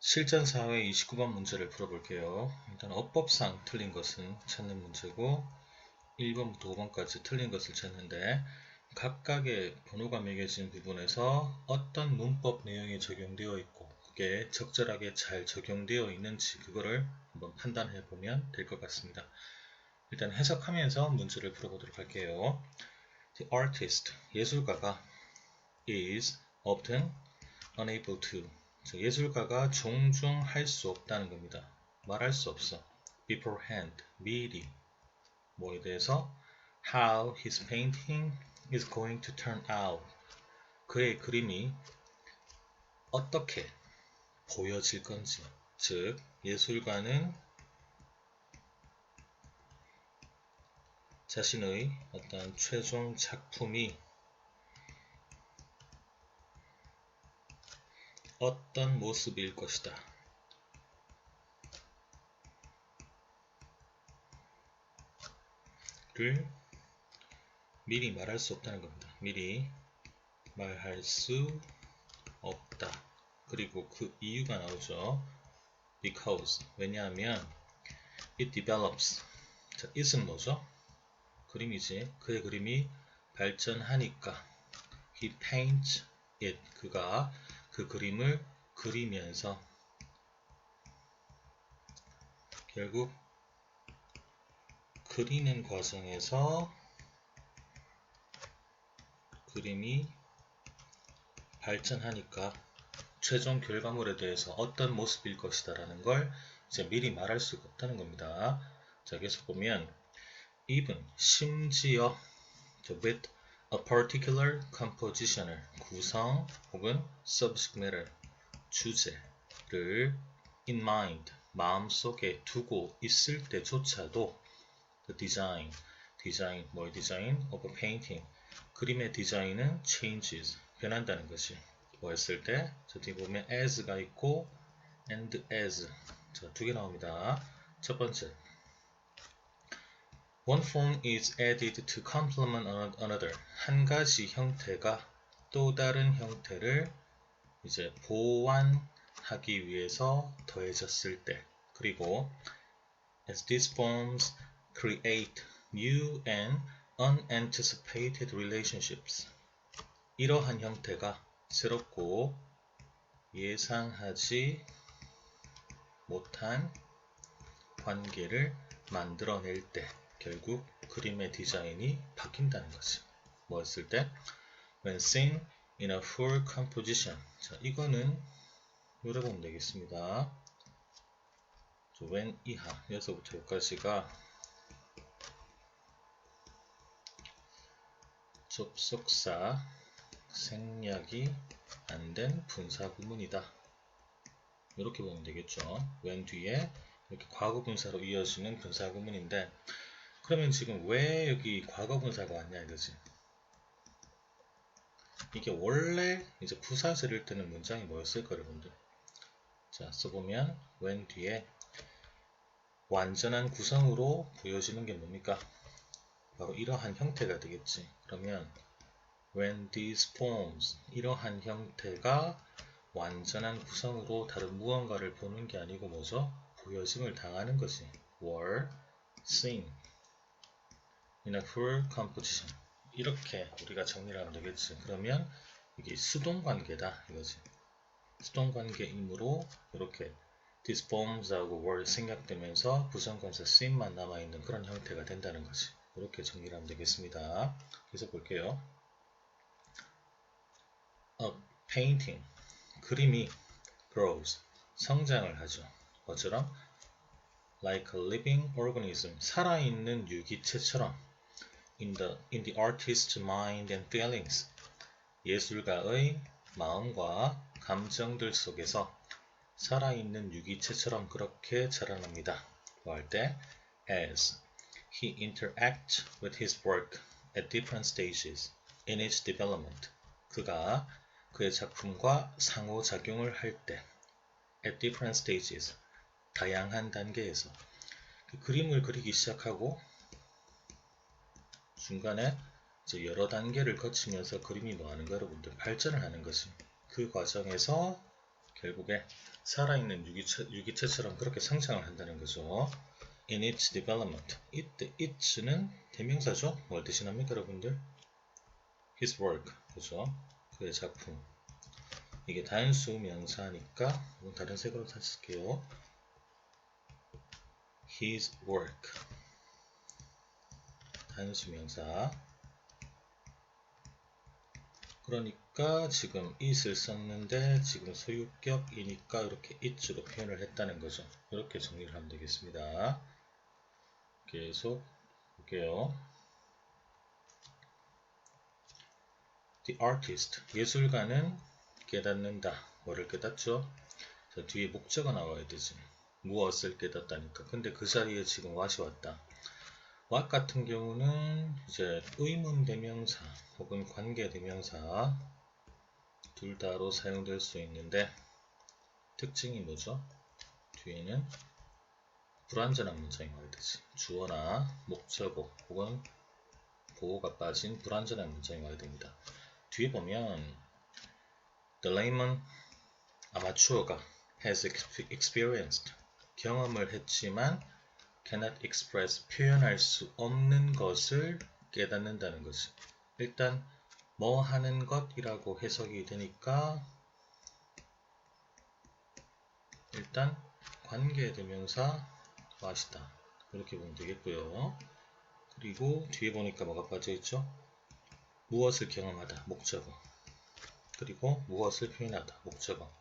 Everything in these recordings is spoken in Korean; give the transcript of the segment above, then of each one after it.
실전사회 29번 문제를 풀어볼게요. 일단 어법상 틀린 것은 찾는 문제고 1번부터 5번까지 틀린 것을 찾는데 각각의 번호가 매겨진 부분에서 어떤 문법 내용이 적용되어 있고 그게 적절하게 잘 적용되어 있는지 그거를 한번 판단해 보면 될 것 같습니다. 일단 해석하면서 문제를 풀어보도록 할게요. The artist, 예술가가 is often unable to 예술가가 종종 할 수 없다는 겁니다. 말할 수 없어. beforehand, 미리 뭐에 대해서 how his painting is going to turn out 그의 그림이 어떻게 보여질 건지 즉 예술가는 자신의 어떤 최종 작품이 어떤 모습일 것이다. 를 미리 말할 수 없다는 겁니다. 미리 말할 수 없다. 그리고 그 이유가 나오죠. because 왜냐하면 it develops 자, it은 뭐죠? 그림이지. 그의 그림이 발전하니까 he paints it 그가 그 그림을 그리면서 결국 그리는 과정에서 그림이 발전하니까 최종 결과물에 대해서 어떤 모습일 것이다 라는 걸 이제 미리 말할 수가 없다는 겁니다. 자, 계속 보면 even 심지어 with a particular composition을 구성 혹은 subject matter 주제를 in mind 마음속에 두고 있을 때조차도 the design 뭐의 디자인 of a painting 그림의 디자인은 changes 변한다는 것이 뭐 했을 때 저 뒤에 보면 as가 있고 and as 자, 두 개 나옵니다. 첫 번째 One form is added to complement another. 한 가지 형태가 또 다른 형태를 이제 보완하기 위해서 더해졌을 때 그리고 as these forms create new and unanticipated relationships. 이러한 형태가 새롭고 예상하지 못한 관계를 만들어낼 때 결국 그림의 디자인이 바뀐다는 거지. 뭐 했을 때? When seen in a full composition. 자, 이거는 요래 보면 되겠습니다. when 이하, 여기서부터 여기까지가 접속사 생략이 안 된 분사 구문이다. 이렇게 보면 되겠죠. when 뒤에 이렇게 과거 분사로 이어지는 분사 구문인데 그러면 지금 왜 여기 과거 분사가 왔냐 이거지. 이게 원래 이제 부사절일 때는 문장이 뭐였을까 여러분들. 자, 써보면 when 뒤에 완전한 구성으로 보여지는 게 뭡니까? 바로 이러한 형태가 되겠지. 그러면 when these forms 이러한 형태가 완전한 구성으로 다른 무언가를 보는 게 아니고 뭐죠? 보여짐을 당하는 거지. were seen in a full composition. 이렇게 우리가 정리를 하면 되겠지. 그러면 이게 수동관계다 이거지. 수동관계이므로 이렇게 these forms하고 were 생략되면서 부정관사 seen만 남아있는 그런 형태가 된다는 거지. 이렇게 정리를 하면 되겠습니다. 계속 볼게요. A painting 그림이 grows 성장을 하죠. 뭐처럼? like a living organism 살아있는 유기체처럼 in the artist's mind and feelings 예술가의 마음과 감정들 속에서 살아있는 유기체처럼 그렇게 자라납니다. 뭐 할 때? as he interacts with his work at different stages in its development 그가 그의 작품과 상호작용을 할 때 at different stages 다양한 단계에서 그 그림을 그리기 시작하고 중간에 이제 여러 단계를 거치면서 그림이 뭐하는 거 여러분들 발전을 하는 거지. 그 과정에서 결국에 살아있는 유기체처럼 그렇게 성장을 한다는 거죠. In its development. 이때 it는 대명사죠. 뭘 대신합니까 여러분들? His work. 그죠? 그의 작품. 이게 단수 명사니까 이건 다른 색으로 다시 쓸게요. His work. 단수 명사. 그러니까 지금 it을 썼는데 지금 소유격이니까 이렇게 it로 표현을 했다는 거죠. 이렇게 정리를 하면 되겠습니다. 계속 볼게요. The artist, 예술가는 깨닫는다. 뭐를 깨닫죠? 자, 뒤에 목적어가 나와야 되지. 무엇을 깨닫다니까. 근데 그 자리에 지금 what이 왔다. what 같은 경우는 이제 의문 대명사 혹은 관계 대명사 둘 다로 사용될 수 있는데 특징이 뭐죠? 뒤에는 불완전한 문장이 와야 되지. 주어나 목적어 혹은 보호가 빠진 불완전한 문장이 와야 됩니다. 뒤에 보면 The layman, 아마추어가 has experienced, 경험을 했지만 cannot express, 표현할 수 없는 것을 깨닫는다는 거지. 일단 뭐 하는 것이라고 해석이 되니까 일단 관계대명사 what이다. 이렇게 보면 되겠고요. 그리고 뒤에 보니까 뭐가 빠져있죠? 무엇을 경험하다, 목적어. 그리고 무엇을 표현하다, 목적어.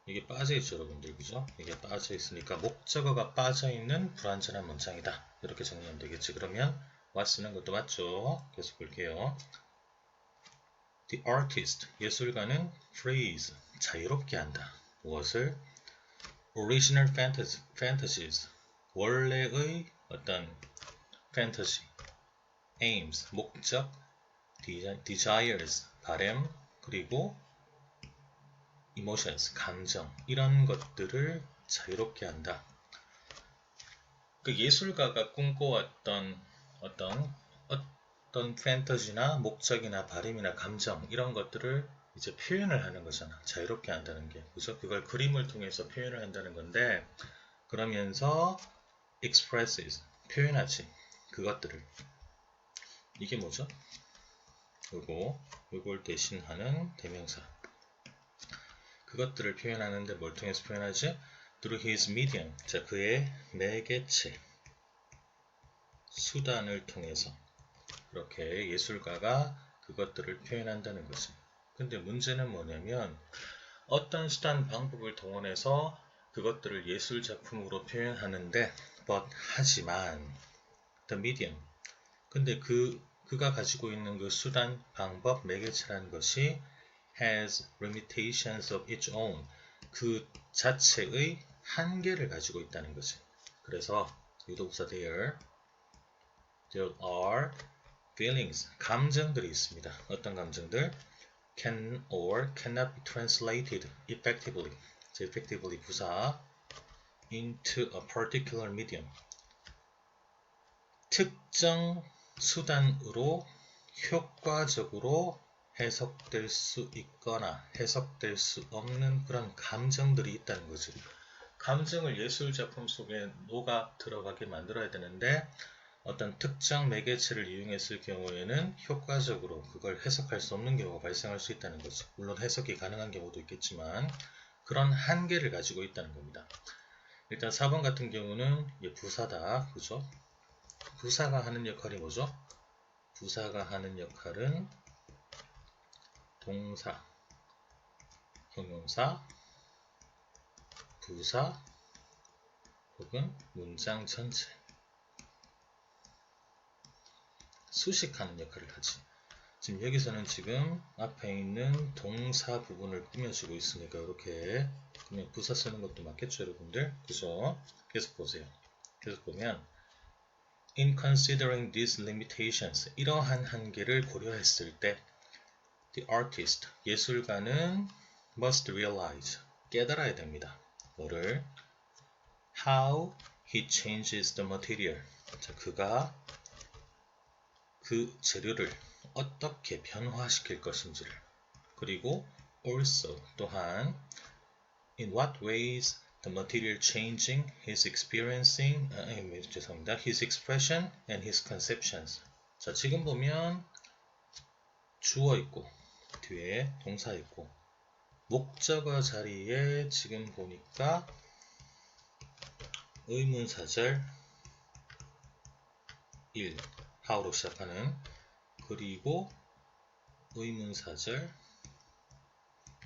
이게 빠져있죠 여러분들, 그죠? 이게 빠져있으니까 목적어가 빠져있는 불완전한 문장이다. 이렇게 정리하면 되겠지. 그러면 what 쓰는 것도 맞죠? 계속 볼게요. The artist, 예술가는 freeze, 자유롭게 한다. 무엇을? Original fantasies, 원래의 어떤 fantasy, aims, 목적, desires, 바람, 그리고 emotions, 감정, 이런 것들을 자유롭게 한다. 그 예술가가 꿈꿔왔던 어떤 판타지나 목적이나 바람이나 감정 이런 것들을 이제 표현을 하는 거잖아. 자유롭게 한다는 게. 그죠? 그걸 그림을 통해서 표현을 한다는 건데 그러면서 expresses, 표현하지. 그것들을. 이게 뭐죠? 요걸 대신하는 대명사. 그것들을 표현하는데 뭘 통해서 표현하지? Through his medium. 자, 그의 매개체. 수단을 통해서. 이렇게 예술가가 그것들을 표현한다는 거지. 근데 문제는 뭐냐면 어떤 수단 방법을 동원해서 그것들을 예술 작품으로 표현하는데 하지만 the medium. 근데 그가 가지고 있는 그 수단, 방법, 매개체라는 것이 has limitations of its own. 그 자체의 한계를 가지고 있다는 거지. 그래서 유도부사 there are feelings, 감정들이 있습니다. 어떤 감정들? Can or cannot be translated effectively. effectively 부사 into a particular medium. 특정 수단으로 효과적으로 해석될 수 있거나 해석될 수 없는 그런 감정들이 있다는 거죠. 감정을 예술작품 속에 녹아 들어가게 만들어야 되는데 어떤 특정 매개체를 이용했을 경우에는 효과적으로 그걸 해석할 수 없는 경우가 발생할 수 있다는 거죠. 물론 해석이 가능한 경우도 있겠지만 그런 한계를 가지고 있다는 겁니다. 일단 4번 같은 경우는 부사다. 그죠? 부사가 하는 역할이 뭐죠? 부사가 하는 역할은 동사, 형용사, 부사 혹은 문장 전체 수식하는 역할을 하지. 지금 여기서는 지금 앞에 있는 동사 부분을 꾸며주고 있으니까 이렇게 그냥 부사 쓰는 것도 맞겠죠 여러분들? 그죠? 계속 보세요. 계속 보면 In considering these limitations, 이러한 한계를 고려했을 때 The artist, 예술가는 must realize, 깨달아야 됩니다. 뭐를? How he changes the material. 자, 그가 그 재료를 어떻게 변화시킬 것인지를. 그리고 also, 또한 in what ways the material changing his experiencing 죄송합니다. his expression and his conceptions. 자, 지금 보면 주어 있고 뒤에 동사 있고 목적어 자리에 지금 보니까 의문사절 1 how로 시작하는 그리고 의문사절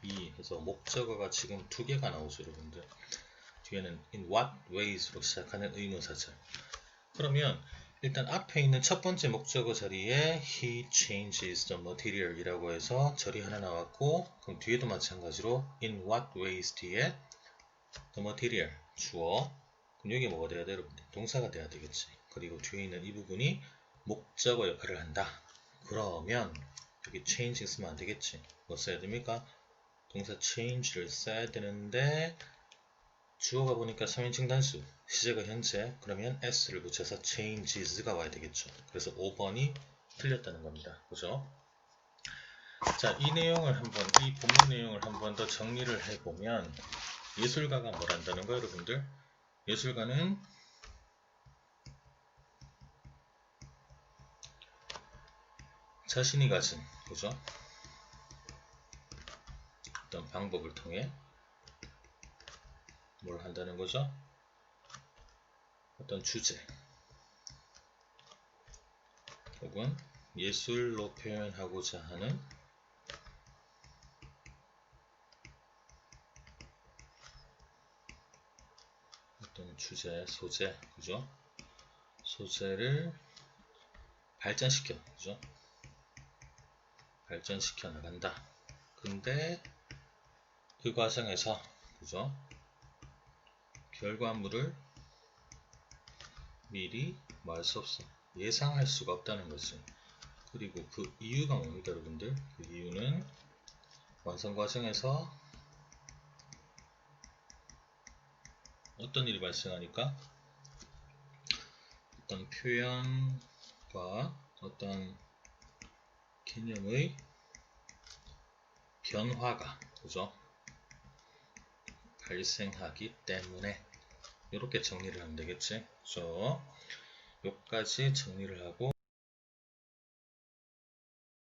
2 해서 목적어가 지금 두 개가 나오죠 여러분들. 뒤에는 in what ways로 시작하는 의문사절. 그러면 일단 앞에 있는 첫 번째 목적어 자리에 he changes the material 이라고 해서 절이 하나 나왔고 그럼 뒤에도 마찬가지로 in what ways 뒤에 the material 주어 그럼 여기 뭐가 돼야 돼 여러분들? 동사가 돼야 되겠지. 그리고 뒤에 있는 이 부분이 목적어 역할을 한다. 그러면 여기 changing 쓰면 안 되겠지. 뭐 써야 됩니까? 동사 change를 써야 되는데 주어가 보니까 3인칭 단수 시제가 현재 그러면 s를 붙여서 changes가 와야 되겠죠. 그래서 5번이 틀렸다는 겁니다. 그죠? 자, 이 내용을 한번 이 본문 내용을 한번 더 정리를 해보면 예술가가 뭘 한다는 거예요 여러분들? 예술가는 자신이 가진 그죠? 어떤 방법을 통해 뭘 한다는 거죠? 어떤 주제 혹은 예술로 표현하고자 하는 어떤 주제, 소재, 그죠? 소재를 발전시켜, 그죠? 발전시켜 나간다. 근데 그 과정에서, 그죠? 결과물을 미리 뭐 할 수 없어. 예상할 수가 없다는 거지. 그리고 그 이유가 뭡니까, 여러분들? 그 이유는 완성 과정에서 어떤 일이 발생하니까 어떤 표현과 어떤 개념의 변화가 그죠? 발생하기 때문에 이렇게 정리를 하면 되겠지. 그죠? 여기까지 정리를 하고